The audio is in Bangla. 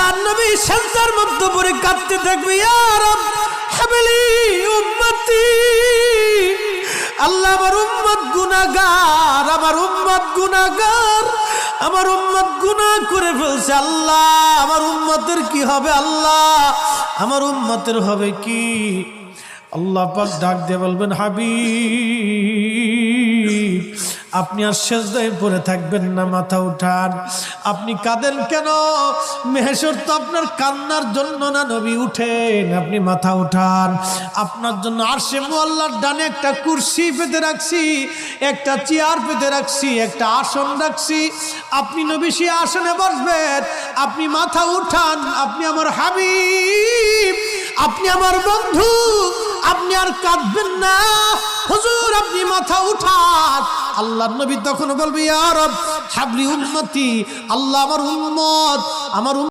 আল্লাহর নবী সিজদার মধ্যে পড়ে কাঁদতে থাকবে, ইয়া রব হাবলি উম্মতি, আল্লাহ আমার উম্মত গুনাহগার, আমার উম্মত গুনাহগার, আমার উম্মত গুনাহ করে ফেলছে। আল্লাহ আমার উম্মতের কি হবে? আল্লাহ আমার উম্মতের হবে কি? আল্লাহ পাক ডাক দিয়ে বলবেন, হাবিব আপনি আর সিজদায় পড়ে থাকবেন না, মাথা উঠান। আপনি কাঁদেন কেন? মেহেশর তো আপনার কান্নার জন্য না নবী, উঠেন, আপনি মাথা উঠান। আপনার জন্য আরশে মুআল্লার ডানে একটা কুরসি পেতে রাখছি, একটা চেয়ার পেতে রাখছি, একটা আসন রাখছি। আপনি নবী সেই আসনে বসবেন। আপনি মাথা উঠান, আপনি আমার হাবিব, আপনি আমার বন্ধু, আপনি আর কাঁদবেন না। হুজুর আপনি মাথা উঠান। আল্লাহর নবী তখন বলবে, ইয়া রব হাবলি উম্মতি, আল্লাহ আমার উম্মত, আমার